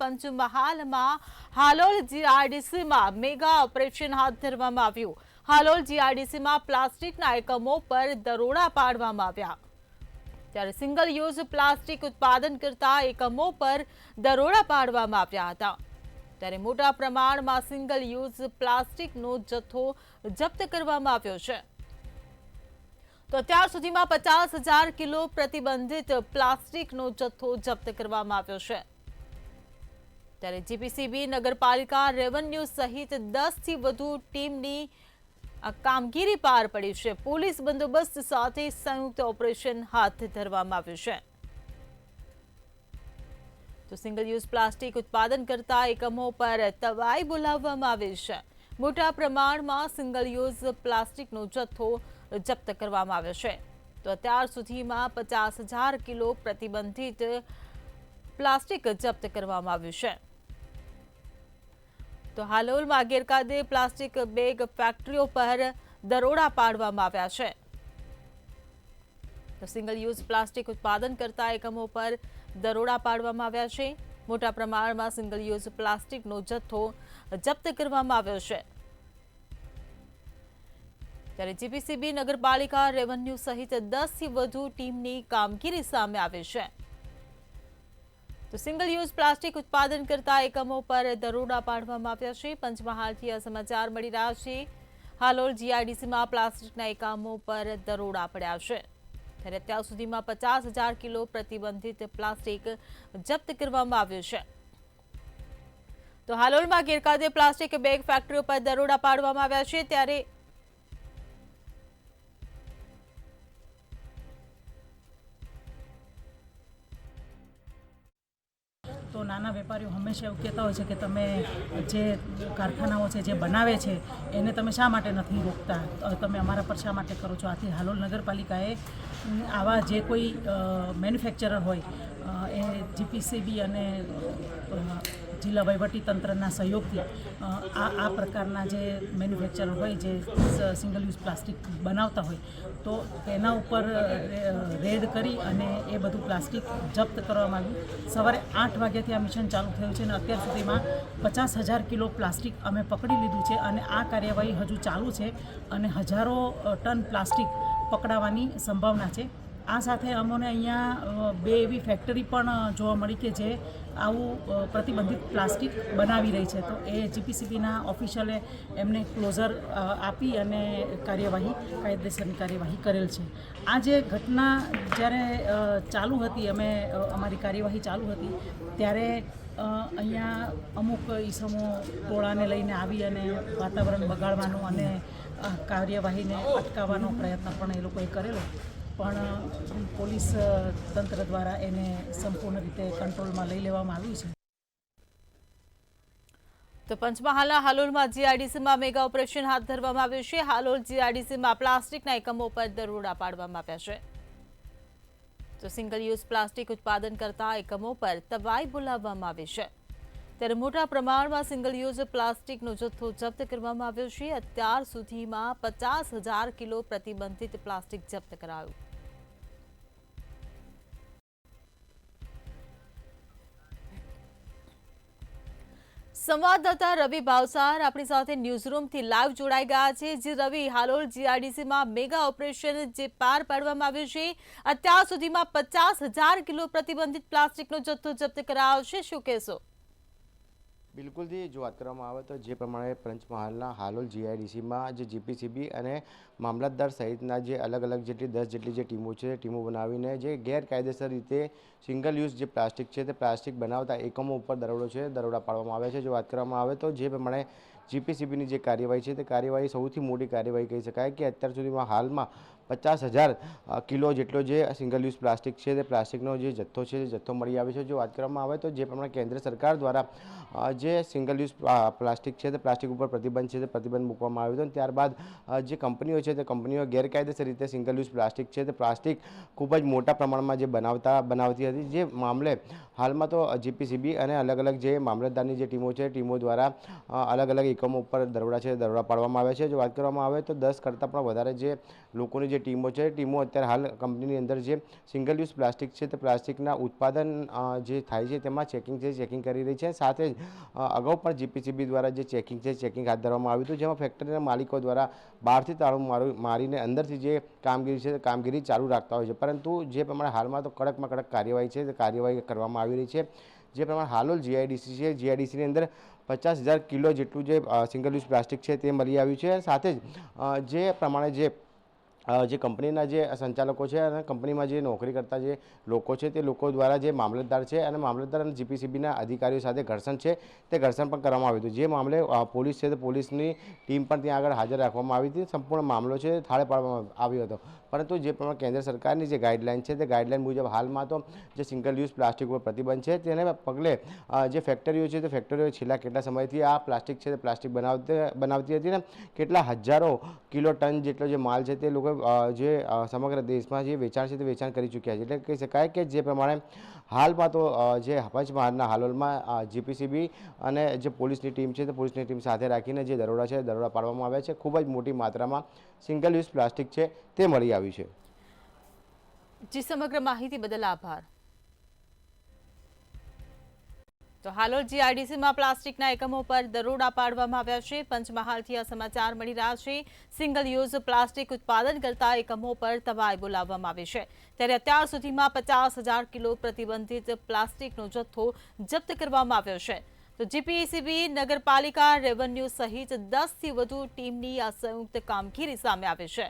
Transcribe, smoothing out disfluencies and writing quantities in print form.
પંચમહાલમાં Halol જીઆરડીસીમાં mega operation હાથ ધરવામાં આવ્યું। હાલોલ જીઆરડીસીમાં પ્લાસ્ટિકના એકમો પર દરોડા પાડવામાં આવ્યા। ત્યારે સિંગલ યુઝ પ્લાસ્ટિક ઉત્પાદન કરતા એકમો પર દરોડા પાડવામાં આવ્યા હતા। ત્યારે મોટા પ્રમાણમાં સિંગલ યુઝ પ્લાસ્ટિકનો જથ્થો જપ્ત કરવામાં આવ્યો છે। તો અત્યાર સુધીમાં 50,000 કિલો પ્રતિબંધિત પ્લાસ્ટિકનો જથ્થો જપ્ત કરવામાં આવ્યો છે। ત્યારે જીપીસીબી, નગરપાલિકા, રેવન્યુ સહિત 10 થી વધુ ટીમની કામગીરી પાર પડી છે। પોલીસ બંદોબસ્ત સાથે સંયુક્ત ઓપરેશન હાથ ધરવામાં આવ્યું છે। તો સિંગલ યુઝ પ્લાસ્ટિક ઉત્પાદન કરતા એકમો પર તવાઈ બોલાવવામાં આવી છે। મોટા પ્રમાણમાં સિંગલ યુઝ પ્લાસ્ટિકનો જથ્થો જપ્ત કરવામાં આવ્યો છે। તો અત્યાર સુધીમાં 50,000 કિલો પ્રતિબંધિત પ્લાસ્ટિક જપ્ત કરવામાં આવ્યું છે। તો હાલોલમાં ગેરકાયદે પ્લાસ્ટિક બેગ ફેક્ટરીઓ પર દરોડા પાડવામાં આવ્યા છે। તો સિંગલ યુઝ પ્લાસ્ટિક ઉત્પાદન કરતા એકમો પર દરોડા પાડવામાં આવ્યા છે। મોટા પ્રમાણમાં સિંગલ યુઝ પ્લાસ્ટિકનો જથ્થો જપ્ત કરવામાં આવ્યો છે। ત્યારે જીપીસીબી, નગરપાલિકા, રેવન્યુ સહિત 10 થી વધુ ટીમની કામગીરી સામે આવી છે। તો સિંગલ યુઝ પ્લાસ્ટિક ઉત્પાદન કરતા એકમો પર દરોડા પાડવામાં આવ્યા છે। પંચમહાલથી આ સમાચાર મળી રહ્યા છે। હાલોલ જીઆરડીસીમાં પ્લાસ્ટિકના એકમો પર દરોડા પડ્યા છે। ત્યારે અત્યાર સુધીમાં 50,000 કિલો પ્રતિબંધિત પ્લાસ્ટિક જપ્ત કરવામાં આવ્યું છે। તો હાલોલમાં ગેરકાયદે પ્લાસ્ટિક બેગ ફેક્ટરીઓ પર દરોડા પાડવામાં આવ્યા છે। ત્યારે તો નાના વેપારીઓ હંમેશા એવું કહેતા હોય છે કે તમે જે કારખાનાઓ છે જે બનાવે છે એને તમે શા માટે નથી રોકતા, તમે અમારા પર શા માટે કરો છો। આથી હાલોલ નગરપાલિકાએ આવા જે કોઈ મેન્યુફેક્ચરર હોય એ જીપીસીબી અને જિલ્લા વહીવટીતંત્રના સહયોગથી આ પ્રકારના જે મેન્યુફેક્ચરર હોય જે સિંગલ યુઝ પ્લાસ્ટિક બનાવતા હોય તો તેના ઉપર રેડ કરી અને એ બધું પ્લાસ્ટિક જપ્ત કરવામાં આવ્યું। સવારે 8 વાગ્યાથી આ મિશન ચાલુ થયું છે અને અત્યાર સુધીમાં 50,000 કિલો પ્લાસ્ટિક અમે પકડી લીધું છે અને આ કાર્યવાહી હજુ ચાલુ છે અને હજારો ટન પ્લાસ્ટિક પકડાવાની સંભાવના છે। આ સાથે અમને અહીંયા 2 એવી ફેક્ટરી પણ જોવા મળી કે જે આવું પ્રતિબંધિત પ્લાસ્ટિક બનાવી રહી છે। તો એ જીપીસીબીના ઓફિશિયલે એમને ક્લોઝર આપી અને કાયદેસરની કાર્યવાહી કરેલ છે। આ જે ઘટના જ્યારે ચાલુ હતી, અમારી કાર્યવાહી ચાલુ હતી ત્યારે અહીંયા અમુક ઈસમો ટોળાને લઈને આવી અને વાતાવરણ બગાડવાનો અને કાર્યવાહીને અટકાવવાનો પ્રયત્ન પણ એ લોકોએ કરેલો, પણ પોલીસ તંત્ર દ્વારા એને સંપૂર્ણ રીતે કંટ્રોલમાં લઈ લેવામાં આવ્યું છે। તો પંચમહાલના હાલોલમાં જીઆરડીસીમાં મેગા ઓપરેશન હાથ ધરવામાં આવ્યું છે। હાલોલ જીઆરડીસીમાં પ્લાસ્ટિકના એકમો પર દરોડા પાડવામાં આવ્યા છે। તો સિંગલ યુઝ પ્લાસ્ટિક ઉત્પાદન કરતા એકમો પર તવાઈ બોલાવવામાં આવી છે। ત્યારે મોટા પ્રમાણમાં સિંગલ યુઝ પ્લાસ્ટિકનો જથ્થો જપ્ત કરવામાં આવ્યો છે। અત્યાર સુધીમાં 50,000 કિલો પ્રતિબંધિત પ્લાસ્ટિક જપ્ત કરાયું। સંવાદદાતા રવિ ભાવસાર આપણી સાથે ન્યૂઝરૂમથી લાઈવ જોડાઈ ગયા છે। જે રવિ, હાલોલ જીઆરડીસીમાં મેગા ઓપરેશન જે પાર પાડવામાં આવ્યું છે, અત્યાર સુધીમાં 50,000 કિલો પ્રતિબંધિત પ્લાસ્ટિકનો જથ્થો જપ્ત કરાયો છે, શું કહેશો? બિલકુલથી જો વાત કરવામાં આવે તો જે પ્રમાણે પંચમહાલના હાલોલ જીઆઈડીસીમાં જે જીપીસીબી અને મામલતદાર સહિતના જે અલગ અલગ 10 જેટલી જે ટીમો છે, ટીમો બનાવીને જે ગેરકાયદેસર રીતે સિંગલ યુઝ જે પ્લાસ્ટિક છે તે પ્લાસ્ટિક બનાવતા એકમો ઉપર દરોડા પાડવામાં આવ્યા છે। જો વાત કરવામાં આવે તો જે પ્રમાણે જીપીસીબીની જે કાર્યવાહી છે તે કાર્યવાહી સૌથી મોટી કાર્યવાહી કહી શકાય કે અત્યાર સુધીમાં હાલમાં 50,000 કિલો જેટલો જે સિંગલ યુઝ પ્લાસ્ટિક છે તે પ્લાસ્ટિકનો જે જથ્થો છે તે જથ્થો મળી આવ્યો છે। જો વાત કરવામાં આવે તો જે પ્રમાણે કેન્દ્ર સરકાર દ્વારા જે સિંગલ યુઝ પ્લાસ્ટિક છે તે પ્લાસ્ટિક ઉપર પ્રતિબંધ છે તે પ્રતિબંધ મૂકવામાં આવ્યો હતો। ત્યારબાદ જે કંપનીઓ છે તે કંપનીઓ ગેરકાયદેસર રીતે સિંગલ યુઝ પ્લાસ્ટિક છે તે પ્લાસ્ટિક ખૂબ જ મોટા પ્રમાણમાં જે બનાવતી હતી, જે મામલે હાલમાં તો જીપીસીબી અને અલગ અલગ જે મામલતદારની જે ટીમો છે, ટીમો દ્વારા અલગ અલગ એકમો પર દરોડા છે દરોડા પાડવામાં આવ્યા છે. જો વાત કરવામાં આવે તો 10 કરતાં પણ વધારે જે લોકોની જે ટીમો છે ટીમો અત્યારે હાલ કંપનીની અંદર જે સિંગલ યુઝ પ્લાસ્ટિક છે તે પ્લાસ્ટિકના ઉત્પાદન જે થાય છે તેમાં ચેકિંગ કરી રહી છે. સાથે જ અગાઉ પણ જીપીસીબી દ્વારા જે ચેકિંગ હાથ ધરવામાં આવ્યું હતું, જેમાં ફેક્ટરીના માલિકો દ્વારા બહારથી તાળું મારીને અંદરથી જે કામગીરી ચાલુ રાખતા હોય છે. પરંતુ જે પ્રમાણે હાલમાં તો કડકમાં કડક કાર્યવાહી છે તે કાર્યવાહી કરવામાં આવી રહી છે. જે પ્રમાણે હાલોલ જીઆઈડીસી છે, જીઆઈડીસીની અંદર 50,000 કિલો જેટલું જે સિંગલ યુઝ પ્લાસ્ટિક છે તે મળી આવ્યું છે. સાથે જ જે પ્રમાણે જે કંપનીના જે સંચાલકો છે અને કંપનીમાં જે નોકરી કરતા જે લોકો છે તે લોકો દ્વારા જે મામલતદાર છે અને મામલતદાર અને જીપીસીબીના અધિકારીઓ સાથે ઘર્ષણ છે તે ઘર્ષણ પણ કરવામાં આવ્યું હતું. જે મામલે પોલીસ છે તે પોલીસની ટીમ પણ ત્યાં આગળ હાજર રાખવામાં આવી હતી. સંપૂર્ણ મામલો છે થાળે પાડવામાં આવ્યો હતો. પરંતુ જે પ્રમાણે કેન્દ્ર સરકારની જે ગાઈડલાઈન છે તે ગાઈડલાઈન મુજબ હાલમાં તો જે સિંગલ યુઝ પ્લાસ્ટિક ઉપર પ્રતિબંધ છે તેને પગલે જે ફેક્ટરીઓ છે તે ફેક્ટરીઓ છેલ્લા કેટલા સમયથી આ પ્લાસ્ટિક છે તે પ્લાસ્ટિક બનાવતી હતી ને કેટલા હજારો કિલો ટન જેટલો જે માલ છે તે લોકો જે સમગ્ર દેશમાં જે વેચાણ છે તે વેચાણ કરી ચૂક્યા છે. એટલે કહી શકાય કે જે પ્રમાણે હાલમાં તો જે પંચમહાલના હાલોલમાં જીપીસીબી અને જે પોલીસની ટીમ છે તે પોલીસની ટીમ સાથે રાખીને જે દરોડા છે દરોડા પાડવામાં આવ્યા છે. ખૂબ જ મોટી માત્રામાં સિંગલ યુઝ પ્લાસ્ટિક છે તે મળી આવ્યું છે. જી, સમગ્ર માહિતી બદલ આભાર. તો હાલોલ જીઆઈડીસીમાં પ્લાસ્ટિકના એકમો પર દરોડા પાડવામાં આવ્યા છે. પંચમહાલથી આ સમાચાર મળી રહ્યા છે. સિંગલ યુઝ પ્લાસ્ટિક ઉત્પાદન કરતા એકમો પર તવાઈ બોલાવવામાં આવી છે. ત્યારે અત્યાર સુધીમાં 50,000 કિલો પ્રતિબંધિત પ્લાસ્ટિકનો જથ્થો જપ્ત કરવામાં આવ્યો છે. તો જીપીસીબી, નગરપાલિકા, રેવન્યુ સહિત 10થી વધુ ટીમની આ સંયુક્ત કામગીરી સામે આવી છે.